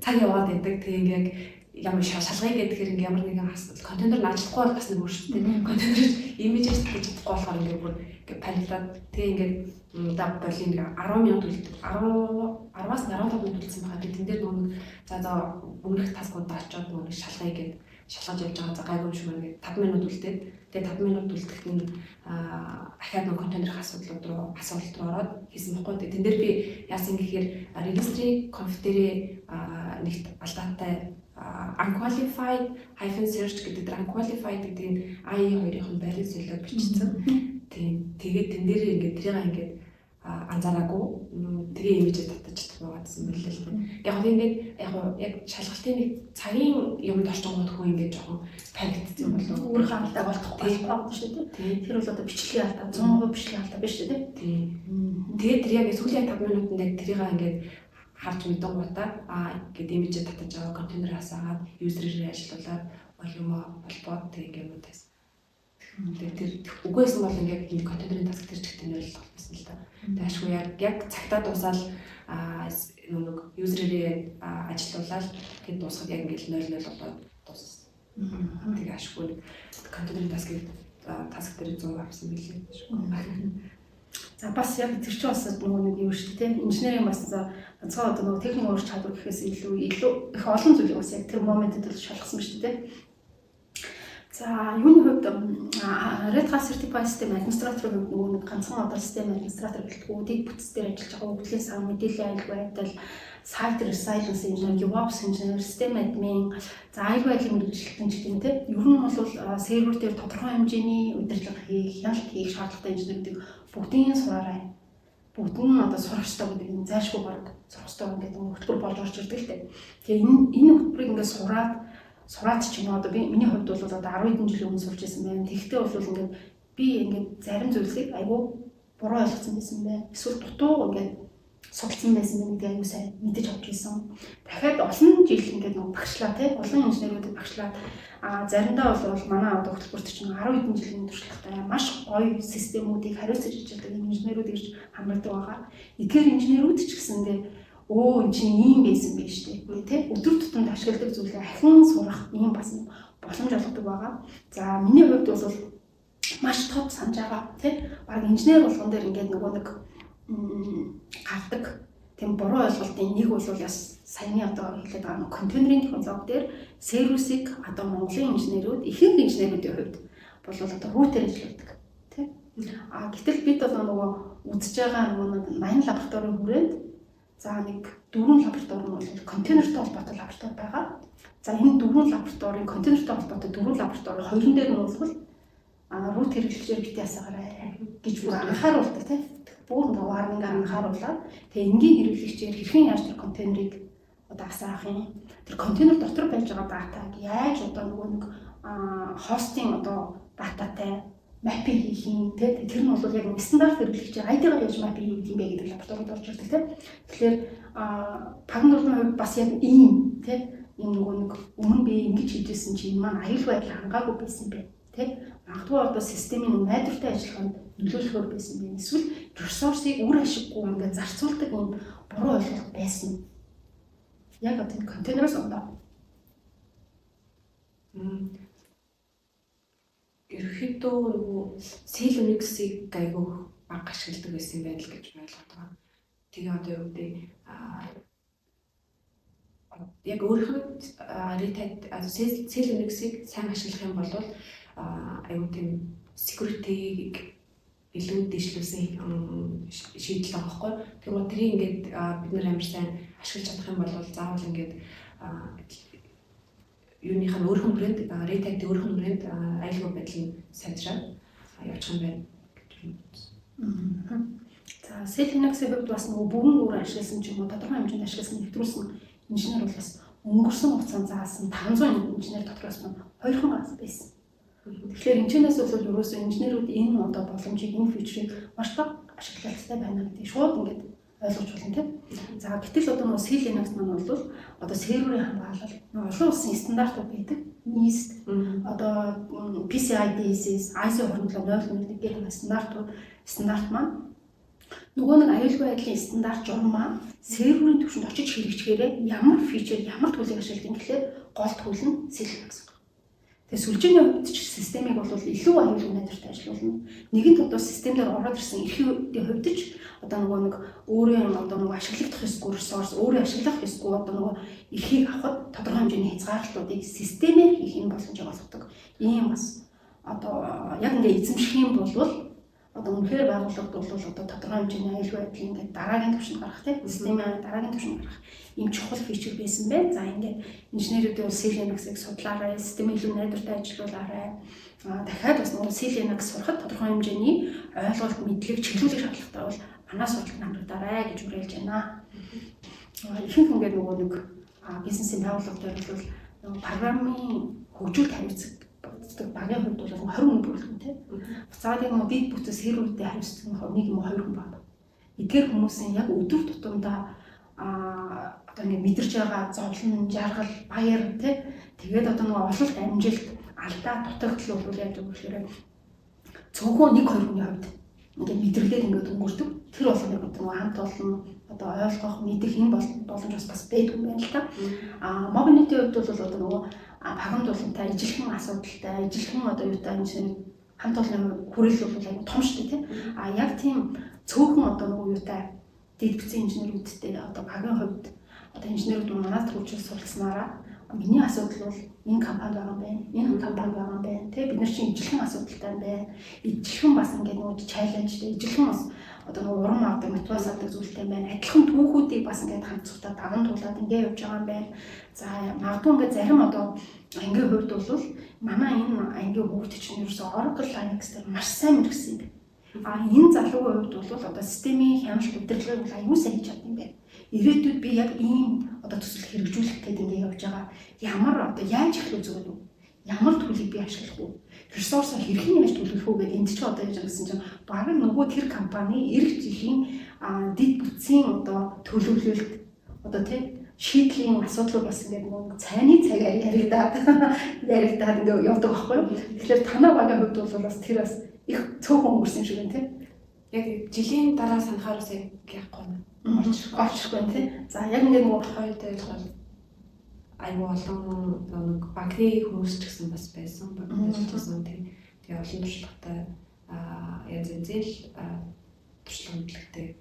цаг яваад байдаг. Тэгээ ингээд ямар шалгая гэхээр ингээд ямар нэгэн контейнер нь ажиллахгүй бол бас нэг өөр шүү дээ. Контейнер имижээ татаж чадахгүй болохоор ингээд бүр ингээд паниклаад тэгээ ингээд дав болин 10 минут үлдээ 10-аас 15 минут үлдсэн байгаа. Тэн дээр нөгөө за өмнөх таскуудаа очиод нөгөө шалгая гэдэг шалгаж явж байгаа. За гайгүй юм шиг байна гэдэг 5 минут үлдээд тэгээ 5 минут үлдэхэд нь дахиад нэг контейнерийн асуудлууд руу ороод хийсэн байхгүй. Тэгээ тэн дээр би яасан гэхээр registry conf дээр нэгт алдаатай unqualified -search гэдэг дээр unqualified гэдэг нь IE2-ын байрыг солиод бичсэн. Тэгээд тэн дээр ингээд тэрийг ингээд анзаараагүй тэгээ имижээ татаж чадахгүй байсан байлээ л дээ. Яг нь ингээд яг шалгалтын нэг цагийн юмд орчингууд хөө ингээд жоохон паниктсан болов. Өөрийнхөө алдаа болохгүй байна шүү дээ. Тэр бол одоо бичлэгийн алдаа 100% бичлэгийн алдаа биш шүү дээ. Тэгээд тэр яг сүүлийн 5 минутанд яг тэрийг ингээд харж мэдэнгуудаа ингээд имижээ татаж аваа контейнер хасаагаад юзерээр ажиллуулаад volume болбоод тэг ингээд муудаас. Тэр үгүйсэн бол ингээд энэ контейнерийн таск тэр чигт нь ойлгох байсан л да. Тэгээд ашгүй яг цагтаа дуусаад нэг юзерээр ажиллуулаад тэгээд дуусахад яг ингээд 00 болоод дууссан. Тэгээд ашгүй контейнерийн таск дээр 100 авсан билээ ашгүй. За бас яг тэр чинь бас нөгөө нэг юм шүү дээ. Инженерийн бас ганцхан одоо нөгөө техник ур чадвар гэхээс илүү их олон зүйлийг бас яг тэр моментэд л шалгасан шүү дээ. За юуны хувьд Red Hat Certified System Administrator гэдэг нөгөө нэг ганцхан одоо систем администратор бэлтгүүдийг бүтцээр ажиллаж байгаа хөгжлийн сан мэдээллийн аюулгүй байдал, site resilience engineer, DevOps engineer, system admin, за аюулгүй байдлын мэргэжилтэн ч гэдэг юм те. Ер нь бол сервер дээр тодорхой хэмжээний удирдлага хийх, хяналт хийх шаардлагатай инженерүүдийг бүгдийн сураарай. Бүгд нь одоо сурах хэрэгтэй гэдэг нь зайлшгүй баг сурах хэрэгтэй гэдэг нь хөтөлбөр болж орж ирдэг л те. Тэгээ энэ хөтөлбөрийг ингээд сураад ч юм уу одоо миний хувьд бол одоо 10 хэдэн жилийн өмнө сурч ирсэн байна. Тэгэхдээ бол ингээд би ингээд зарим зүйлсийг айгүй буруу ойлгосон байсан байна. Эсвэл дутуу ингээд суралцсан байсан юм гэдэг аюу сайн мэдэж авч ирсэн. Дахиад олон жил ингээд нэг багшлаа тий олон инженеруудыг багшлаад заримдаа бол манай одоо хөтөлбөрт чинь 10 хэдэн жилийн туршлагатай маш гоё системүүдийг хариуцаж ажилладаг инженерүүд гэж хамрагддаг байгаа. Эдгээр инженерүүд ч гэсэндээ өө эн чинь ийм байсан биш үү тий өдөр тутамд ашигладаг зүйлээ ахин сурах ийм бас боломж олгодог байгаа. За миний хувьд бол маш тод санаж байгаа тий баг инженер болгон дээр ингээд нөгөө нэг гардаг тийм буруу ойлголтын нэг бол яс саяны одоо хэлээд байгаа нэг контейнерийн технологи дээр сервисийг одоо Монголын инженерүүд ихэнх инженерүүдийн хувьд бол одоо рутер ажилладаг тий гэтэл бид бол нөгөө үзэж байгаа нөгөө 80 лабораторийн хүрээнд за нэг 4 лаборатори нь бол контейнертэй холбоотой лаборатори байгаа. За энэ 4 лабораторийн контейнертэй холбоотой 4 лаборатори хоёрын дээр нь бол рутер хэрэглэжээр бити ясаагаарай гэж бүр анхааруулдаг тий. Бүр нэг warning анхааруулаад тэгээ энгийн хэрэглэгчээр хэрхэн яаж тэр контейнерыг одоо асаах юм. Тэр контейнер дотор байж байгаа датаг яаж одоо нөгөө нэг хостын одоо дататай маппинг хийх юм тий. Тэр нь бол яг стандарт хэрэглэгчээр ID-гаар яаж маппинг хийх юм бэ гэдэг лабораторид орж ирдэг тий. Тэгэхээр пагнуулын хувьд бас яг ийм тий юм нөгөө нэг өмнө би ингэж хийжсэн чинь маань аюулгүй байдал хангаагүй байсан бэ тий. Магадгүй одоо системийн найдвартай ажиллаханд нөлөөлөхөөр байсан юм. Эсвэл ресурсыг үр ашиггүй ингээд зарцуулдаг юм буруу ойлголт байсан. Яг одоо контейнероос ондоо. Ерөнхийдөө нөгөө Cell Unix-ийг айгүй бага ашигладаг байсан байдал гэж ойлгоод байгаа. Тэгээ одоо юу гэдэг яг өөрийнхөө Cell Unix-ийг сайн ашиглах юм бол аюу тийм security-г илүү дэвшлүүлсэн шийдэл байгаа хгүй. Тэр тэрийг ингээд бид нэр амар сайн ашиглаж чадах юм бол заавал ингээд юуных нь өөрхөн брэнд Red Hat өөрхөн брэнд аюулгүй байдал нь сайжраад явчих юм байна гэж бодсон. За Cell Linux-ийн хувьд бас нөгөө бүгэн өөр ашигласан ч юм уу тодорхой хэмжээнд ашигласан нэвтрүүлсэн инженер бол бас өнгөрсөн хугацаанд заасан 500 инженер дотроос нь 2 хүн байсан. Тэгэхээр энэчнээс бол ерөөсөө инженерүүд энэ одоо боломжийг энэ фичрийг маш бага ашиглалттай байна гэдэг шууд ингээд ойлгож болно тийм. За гэтэл одоо нөгөө Cell Linux маань бол одоо серверийн хамгаалал олон улсын стандартууд байдаг. NIST одоо PCI DSS ISO 27001 гэх стандарт маань нөгөө нэг аюулгүй байдлын стандарт журам маань серверийн түвшинд очиж хэрэгжихээрээ ямар фичер ямар төлөв ашигладаг гэхлээр гол төлөв нь Cell Linux. Тэгээ сүлжээний хувьд ч системийг бол илүү аюулгүй найдвартай ажиллуулна. Нэгэнт одоо системээр ороод ирсэн эрхийн хувьд ч одоо нөгөө нэг өөрийн одоо нөгөө ашиглагдах ёсгүй ресурс, өөрийн ашиглах ёсгүй одоо нөгөө эрхийг авахд тодорхой хэмжээний хязгаарлалтуудыг системээр хийх юм боломжийг олгодог. Ийм бас одоо яг ингээ эзэмших юм бол одоо үнэхээр байгууллагад бол одоо тодорхой хэмжээний аюулгүй байдлыг ингээ дараагийн түвшинд гаргах тийм системийн дараагийн түвшинд гаргах ийм чухал фичер байсан байна. За ингээд инженерүүдийн бол Cell Linux-ыг судлаарай, системийн илүү найдвартай ажиллуулаарай. Дахиад бас нөгөө Cell Linux сурахад тодорхой хэмжээний ойлголт, мэдлэг, чиглүүлэх шаардлагатай бол манаас суралцах хамрагдаарай гэж уриалж байна. Ихэнх ингээд нөгөө нэг бизнесийн байгууллага дээр бол нөгөө программын хөгжүүл хариуцдаг багийн хувьд бол 20 хүн бүрэлдэхүүнтэй. Буцаад яг нөгөө дэд бүтц серверүүдэд хариуцдаг нь 1 юм уу 2 хүн байна. Эдгээр хүмүүсийн яг өдөр тутамдаа одоо ингэ мэдэрч байгаа зовлон, жаргал, баяр тэгээд одоо нөгөө ололт, амжилт, алдаа, дутагдал бол яаж өгөхлөөр цөөхөн 1-2 хүний хувьд ингээд мэдрэлээр ингээд өнгөрдөг. Тэр бол нөгөө хамт олон одоо ойлгох, мэдэх энэ боломж бас байдаг юм байна л та. Мобильнитийн хувьд бол одоо нөгөө багамд болонтай ижилхэн асуудалтай, ижилхэн одоо юутай энэ хамт олон хүрээлэл бол аюу том шүү дээ тийм. Яг тийм цөөхөн одоо нөгөө юутай дэд бүтцийн инженерүүдтэй одоо багийн хувьд одоо инженерүүд манайд хөгжил суралцсанараа миний асуудал бол энэ компани байгаа юм байна. Энэ компани байгаа юм байна. Тэ бид нар чинь ижилхэн асуудалтай юм байна. Ижилхэн бас ингээд нөгөө чаленжтэй ижилхэн бас одоо нөгөө урам авдаг, мотивац авдаг зүйлтэй юм байна. Адилхан түүхүүдийг бас ингээд хамтцуулаад даван туулаад ингээд явж байгаа юм байна. За магадгүй ингээд зарим одоо ангийн хувьд бол манай энэ ангийн хүүхд чинь ерөөсөө Oracle Linux дээр маш сайн мэргэсэн юм байна. Энэ залуугийн хувьд бол одоо системийн хяналт удирдлагыг бол аюул сайн хийж чадсан юм байна. Ирээдүйд би яг ийм одоо төсөл хэрэгжүүлэх гэдэг ингээд явж байгаа. Ямар одоо яаж эхлэх зүгээр үү? Ямар төлөвийг би ашиглах вэ? Ресурсоо хэрхэн яаж төлөвлөх вэ гэдэг энд чинь одоо яаж гэсэн чинь баг нөгөө тэр компани эх жилийн дэд бүтцийн одоо төлөвлөлт одоо тийм шийдлийн асуудлууд бас ингээд нэг цайны цагаар яригдаад ингээд явдаг байхгүй юу. Тэгэхээр танаа багийн хувьд бол бас тэр бас их цөөхөн өнгөрсөн юм шиг байна тийм. Яг жилийн дараа санахаар бас яг яахгүй нэ. Олчихгүй тийм. За яг ингээд нөгөө хоёртой бол айгүй олон нэг банкны хүмүүс ч гэсэн бас байсан. Банкнд ажилласан тийм. Тэгээ олон туршлагатай янз янзэл туршлагатай.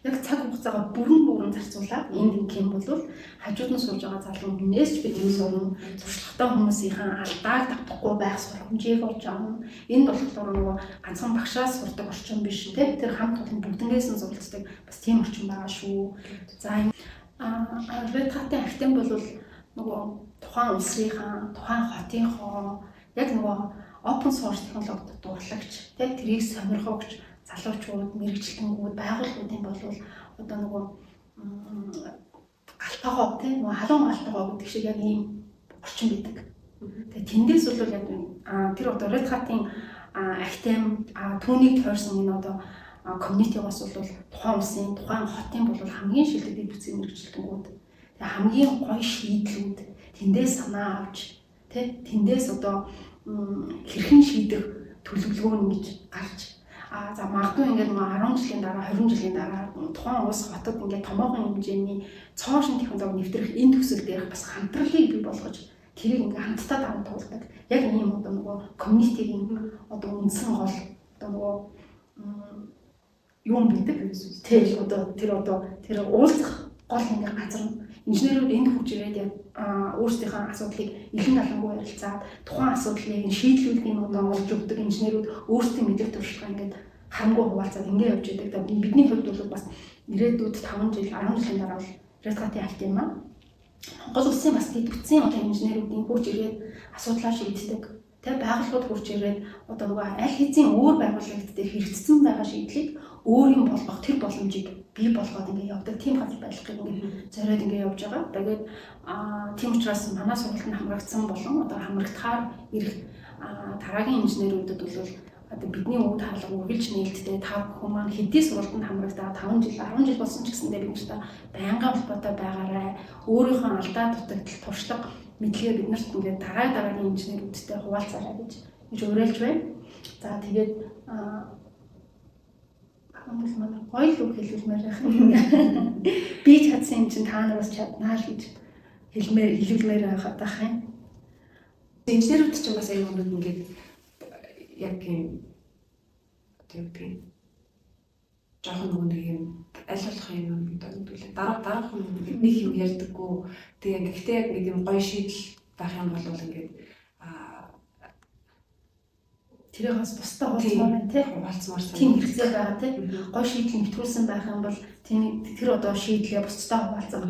Яг цаг хугацаагаа бүрэн зарцуулаад энд юм бол хажууд нь сууж байгаа залуу хүнээс ч бид энэ сурна. Туршлагатай хүмүүсийн алдааг давтахгүй байх сургамжийг олж авна. Энэ болохоор нөгөө ганцхан багшаас сурдаг орчин биш тийм. Тэр хамт олон бүгднээс нь суралцдаг бас тийм орчин байгаа шүү. За Red Hat-ийн ахтын бол нөгөө тухайн улсынхаа, тухайн хотынхоо яг нөгөө open source технологид дурлагч тийм тэрийг сонирхогч залуучууд, мэрэгчлэнгүүд, байгууллагуудын бол одоо нөгөө галтгоо тийм нөгөө халуун галтгоо гэдэг шиг яг ийм орчин байдаг. Тэгээ тэндээс бол яг тэр одоо Red Hat-ийн ахтын түүнийг тойрсон энэ одоо community-гаас бол тухайн улсын, тухайн хотын бол хамгийн шилдэг бүтцийн мэрэгчлэнгүүд. Тэгээ хамгийн гоё шийдлүүд тэндээс санаа авч тийм тэндээс одоо хэрхэн шийдэх төлөвлөгөө нэгж гарч за магадгүй ингээд нэг 10 жилийн дараа 20 жилийн дараа тухайн улс хотод ингээд томоохон хэмжээний цоошин технологи нэвтрэх энэ төсөл дээрх бас хамтралыг бий болгож тэрийг ингээд хамтдаа даван туулдаг. Яг ийм одоо нөгөө community-ийн одоо үндсэн гол одоо нөгөө юм бидэг. Тэр уулзах гол ингээд газар инженерүүд энд хурж ирээд яг өөрсдийнхөө асуудлыг илэн далангуй ярилцаад тухайн асуудлыг шийдлүүлэхийн одоо олж өгдөг инженерүүд өөрсдийн мэдээлэл туршлагаа ингээд харамгүй хуваалцаад ингээд явж байдаг. Бидний хувьд бол бас ирээдүйд 5 жил 10 жилийн дараа Red Hat-ийн акт юм аа. Монгол улсын бас дэд бүтцийн одоо инженерүүдийн хурж ирээд асуудлаа шийддэг. Тэг байгууллагууд хурж ирээд одоо нөгөө аль хэзээ өөр байгууллагт дээр хэрэгцсэн байгаа шийдлийг өөрийн болгох тэр боломжийг бий болгоод ингээд явдаг. Тийм газар байхыг ингээд зориод ингээд явж байгаа. Тэгээд тийм учраас манай сургалтанд хамрагдсан болон одоо хамрагдахаар ирэх дараагийн инженерүүдэд бол одоо бидний өвд хаалга үргэлж нээлттэй та бүхэн маань хэдий сургалтанд хамрагдаад 5 жил 10 жил болсон ч гэсэндээ бид нартай байнгын холбоотой байгаарай. Өөрийнхөө алдаа дутагдал туршлага мэдлэгээ бид нарт ингээд дараагийн инженерүүдтэй хуваалцаарай гэж уриалж байна. За тэгээд хүмүүс маань гоё үг хэлмээр байх юм. Би чадсан юм чинь та нараас чаднаа л гэж хэлмээр байхад юм. Инженерүүд ч бас аюул өнөд ингээд яг юм тийм жоохон нэг юм аль болох юм гэдэг дараах нэг юм ярьдаггүй. Тэгээ гэхдээ яг нэг юм гоё шийдэл байх юм бол ингээд тэрийг бас бусдаа хуваалцмаар байна тийм хуваалцмаар тийм хэрэгцээ байгаа тийм гоё шийдэл нэвтрүүлсэн байх юм бол тэр одоо шийдлээ бусдаа хуваалцах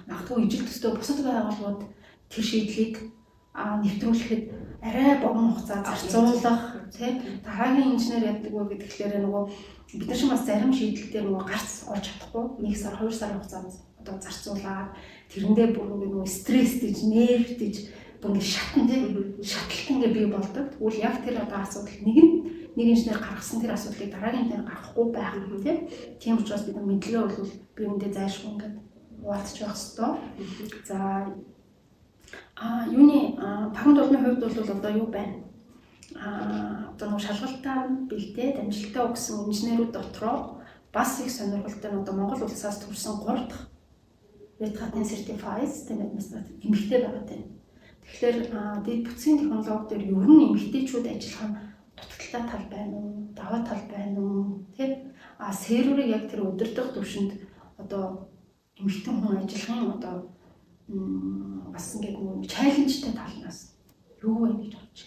магадгүй ижил төстэй бусад байгууллагууд тэр шийдлийг нэвтрүүлэхэд арай богино хугацаа зарцуулах тийм дараагийн инженер яддаг вэ гэдгээр нөгөө бид нар шиг бас зарим шийдэл дээр нөгөө гарц орж чадахгүй 1 сар 2 сарын хугацаанд одоо зарцуулаад тэрэндээ бүр нөгөө стресстэй нервтэй бүр шатан тийм шатлалт ингээ бий болдог. Тэгвэл яг тэр одоо асуудал нэг инженер гаргасан тэр асуудлыг дараагийн инженер гаргахгүй байх тийм. Тийм учраас бид мэдлэгээ бол бирэндээ зайлшгүй ингээ хуваалцж байх хэрэгтэй. За юуны багт олны хувьд бол одоо юу байна? Одоо нэг шалгалтаар бэлдээд амжилттай өгсөн инженерүүд дотроо бас их сонирхолтой нь одоо Монгол улсаас төрсэн 3 дахь Red Hat-ийн certified тийм эмэгтэй байгаа тийм. Тэгэхээр дэд бүтцийн технологи дээр ер нь эмэгтэйчүүд ажиллах нь дутагдaltaй тал байна уу? Даваа тал байна уу? Тийм. Серверийг яг тэр удирдах төвшөнд одоо эмэгтэй хүн ажиллахын одоо бас ингээд нэг чаленжтай талнаас юу вэ гэж бодож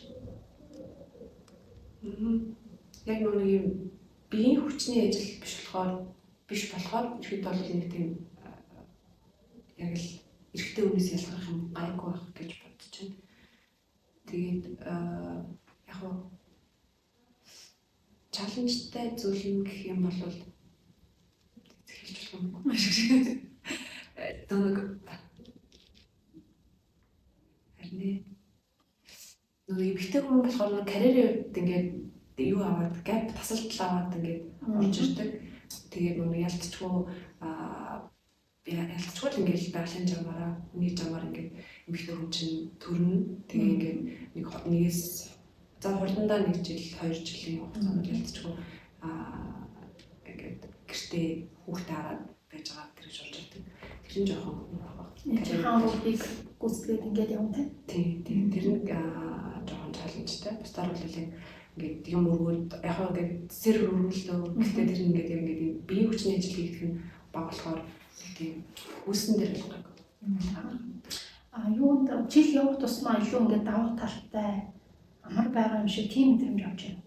байна. Яг нэг юм биеийн хүчний ажил биш болохоор ихэд бол нэг тийм яг л эрэгтэй хүнээс ялгарх юм гайгүй байх гэж бодож байна. Тэгээд яг нь чаленжтай зүйл юм гэх юм бол хэлж болох юм. Тоног нэг эмэгтэй хүн болохоор нэг карьерийн үед ингээд юу аваад гэп тасалдал аваад ингээд орж ирдэг. Тэгээд нөгөө ялцчгүй ялцчгүй л ингээд байгалийн жамаараа хүний жамаар ингээд эмэгтэй хүн чинь төрнө. Тэгээ ингээд нэгээс за хурдандаа 1 жил 2 жилийн хугацаанд ялцчгүй ингээд гэртээ хүүхдээ хараад байж байгаа тэр гэж болж ирдэг. Тэр нь жоохон хаануудыг гүйцэтгэгээд ингээд явна тийм тэр нь жоохон чаленжтай. Бусдаар бол ингээд юм өргөд яг ингээд сэр өргөлдөө гэхдээ тэр ингээд бие хүчний ажил хийх нь баг болохоор тийм үсэн дээр л гаг. Юунд жил явах тусмаа илүү ингээд давуу талтай амар байгаа юм шиг тийм мэдрэмж авч байна.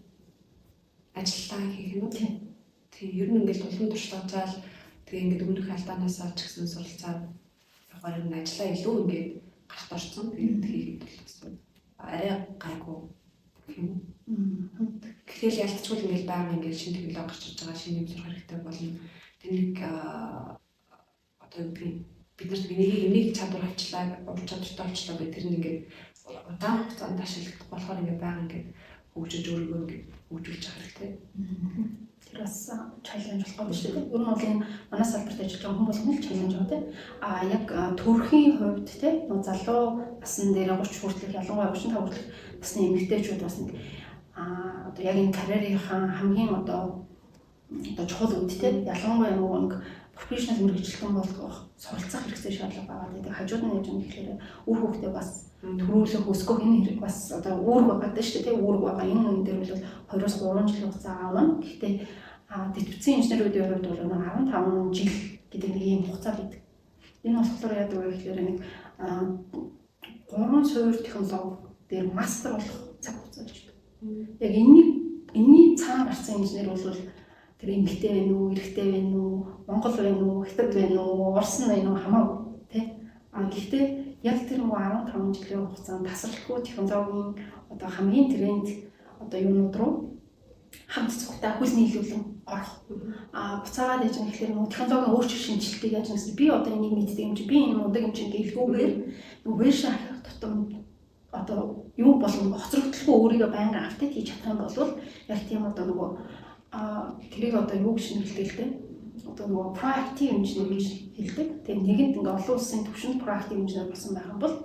Ажиллаа хийх нь тийм ер нь ингээд тулан туршлагаал тэгээ ингээд өмнөх алдаанаасаа ч гэсэн суралцаад явахаар энэ ажиллаа илүү ингээд гарт орсон. Тэгээд хийхэд болсон. Арай гайгүй юм. Гэтэл ялцчгүй ингээд байгаа ингээд шинэ технологи гарч ирж байгаа шинэ юм сурах хэрэгтэй болно. Тэнийг одоо бид нар энийг чадвар авчлаа, ур чадвартай болчлоо гэх тэр нь ингээд удаан хугацаанд ашиглах болохоор ингээд байгаа ингээд хөгжиж өөрийгөө ингээд хөгжүүлж байгаа хэрэгтэй. Тэр бас чаленж болох юм шүү дээ. Ер нь бол энэ манай салбарт ажиллаж байгаа хүмүүс бол чаленж байгаа тийм. Яг төрхийн хувьд тийм нөө залуу насн дээр 30 хүртэлх ялангуяа 35 хүртэлх насны эмэгтэйчүүд бас нэг одоо яг энэ карьерийнхаа хамгийн одоо чухал үед тийм ялангуяа нөгөө профессионал мэргэжилтэн болгох суралцах хэрэгцээ шаардлага байгаа. Тэгээд хажууд нь яаж юм гэхээр үр хөвгтөө бас төрүүлэх өсгөх энэ хэрэг бас одоо үүрэг байгаа шүү дээ тийм үүрэг байгаа. Энэ үн дээр бол 2-3 жилийн хугацаа аавна. Гэхдээ дэвтцэн инженеруудын хувьд бол 15 жил гэдэг нэг юм хугацаа байдаг. Энэ болохоор яадаг вэ гэхээр нэг 3 суур технологи дээр мастер болох цаг хугацаа гэж байна. Яг энэний цаана гарсан инженер бол тэр эмэгтэй байна уу, эрэгтэй байна уу, монгол байна уу, хятад байна уу, орос байна уу хамаагүй тий. Гэхдээ яг тэр 15 жилийн хугацаанд тасралтгүй технологийн одоо хамгийн тренд одоо юунууд руу хамт цогтой хөл нийлүүлэн орох. Буцаагаад яж юм гэхээр технологийн өөрчлөлт шинжилтийг яаж нэгсэн. Би одоо энийг мэддэг юм чи би энэ мундаг юм чинь гэлгүүгээр вэш ахих тутам одоо юу болон хоцрогдлохгүй өөрийгөө байнга апдейт хийж чадах юм бол яг тийм одоо нөгөө тэрийг одоо юу гэж нэрлэдэг л дээ. Одоо нөгөө proactive engineer гэж хэлдэг. Тэгээ нэгэнд ингээ олон улсын түвшинд proactive engineer болсон байх юм бол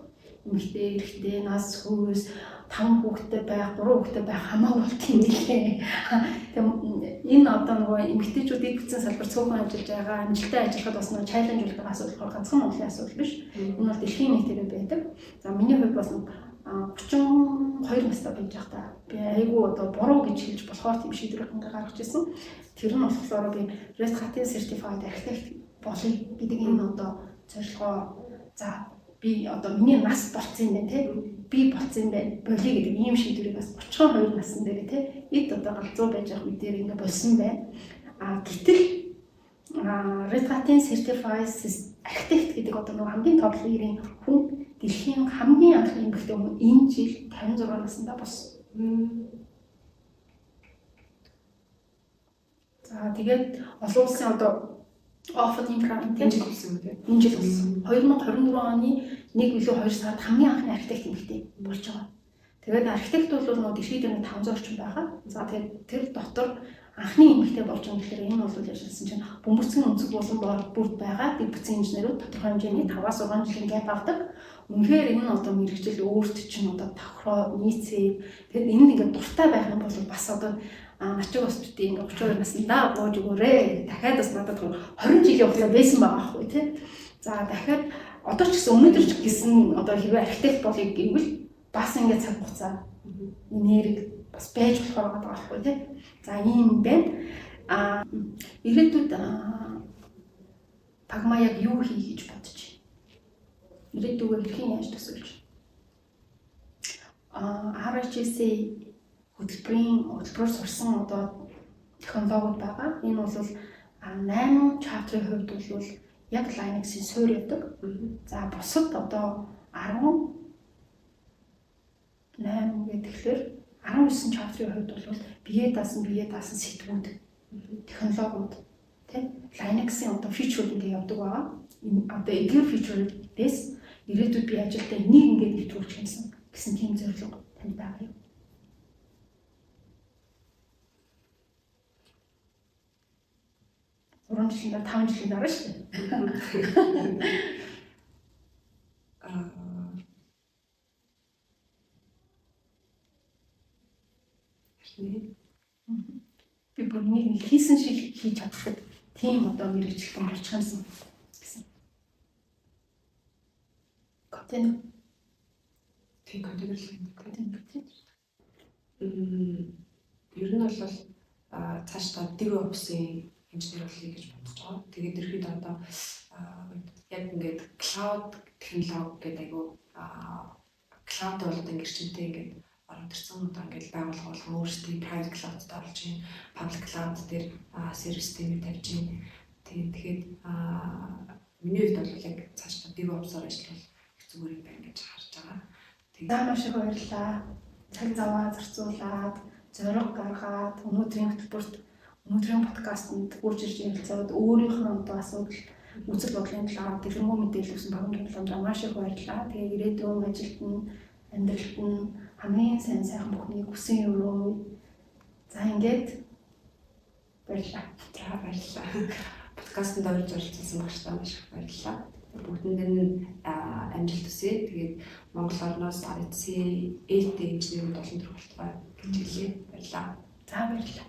эмэгтэй, эрэгтэй, нас, хөөс 5 хүүхэдтэй байх, 3 хүүхэдтэй байх хамаагүй болт юм лээ. Тэгээ энэ одоо нөгөө эмэгтэйчүүдийг бүтэн салбар цөөхөн ажиллаж байгаа, амжилттай ажиллахад бас нөгөө чаленж болох асуудал ганцхан Монголын асуудал биш. Энэ бол дэлхийн нийтээр байдаг. За миний хувьд бас 32 настай байж байхдаа би айгүй одоо буруу гэж хэлж болохоор тийм шийдвэр гаргаж ирсэн. Тэр нь болохоор би Red Hat Certified Architect болъё гэдэг энэ одоо зорилгоо за би одоо миний нас болцсон юм байна те би болцсон юм байна болъё гэдэг ийм шийдвэрийг бас 32 насны дээр те эд одоо галзуу байж байгаа үе дээр ингээ болсон байна. Гэтэл Red Hat Certified Architect гэдэг одоо нэг хамгийн топ-ийн хүн дэлхийн хамгийн анхны эмэгтэй хүн энэ жил 56 наснда болсон. За тэгээд олон улсын одоо Open Improvement энэ жил болсон. 2024 оны 1 билүү 2 сард хамгийн анхны архитект эмэгтэй болж байгаа. Тэгээд архитект бол нөгөө дэлхийд дээр 500 орчим байгаа. За тэгээд тэр дотор анхны эмэгтэй болж байгаа гэхээр энэ бол яжсэн чинь бөмбөрцгийн өнцөг болон бүрд байгаа дэг бүтцийн инженерүүд тодорхой хэмжээний 5-6 жилийн гэп авдаг. Үнэхээр энэ одоо мэрэгжил өөрт чинь одоо тохироо нийцээ. Тэгээд энэ ингээд дуртай байх юм бол бас одоо ачиг өсвөртийн ингээд 32 наснда бууж өгөөрэй. Дахиад бас надад 20 жилийн хугацаа байсан байгаа байхгүй тий. За дахиад одоо ч гэсэн өнөөдөр ч гэсэн одоо хэрвээ архитект болъё гэвэл бас ингээд цаг хугацаа энерги бас байж болохоор байгаа байхгүй тий. За ийм байна. Ирээдүйд Пагма яг юу хий гэж бодож байна? Ирээдүйгээр хэрхэн яаж төсөлж? RHS-ийн хөтөлбөрөөр сурсан одоо технологиуд байгаа. Энэ бол 8 чаптерийн хувьд бол яг Linux-ийн суурь явдаг. За бусад одоо 18 гэхэлэр 19 чаптерийн хувьд бол бие даасан сэтгүүд технологиуд тийм Linux-ийн одоо фичерүүд ингэ явдаг байгаа. Одоо эдгээр фичерүүдээс ирээдүйд би ажилдаа энийг ингээд нэвтрүүлж гэсэн тийм зорилго танд байгаа юм. 3 жилийн дараа 5 жилийн дараа шүү дээ. Би бүр нэг хийсэн шиг хийж чаддаг. Тийм одоо мэрэгчлэн болчих юмсан гэсэн. Контент. Тийм контент. Ер нь бол цаашдаа DevOps-ийн инженер болъё гэж бодож байгаа. Тэгээд ерөөд одоо яг ингээд cloud технологи гэдэг айгу cloud бол одоо гэрчинтэй ингээд ороод ирсэн одоо ингээд байгууллага болгон өөрсдийн private cloud-д орж ийн, public cloud дээр сервистэй тавьж ийн. Тэгээд миний хувьд бол яг цаашдаа DevOps-оор ажиллавал их зүгээр юм байна гэж харж байгаа. Тэгээд маш их баярлалаа. Цаг заваа зарцуулаад, зориг гаргаад өнөөдрийн өнөөдрийн подкастт үрж ирж ярилцаад өөрийнхөө одоо асуудал үзэл бодлын талаар дэлгэрэнгүй мэдээлэл өгсөн багийн талаар маш их баярлалаа. Тэгээ ирээдүйн ажилд нь, амьдралд нь хамгийн сайн бүхнийг хүсэн өрөө. За ингээд баярлалаа. За баярлалаа. Подкастт орж оролцсон багштай маш их баярлалаа. Бүгдэнд нь амжилт хүсье. Тэгээд Монгол орноос ЭТ инженерүүд олон төр болтугай гэж хэлье. Баярлалаа. За баярлалаа.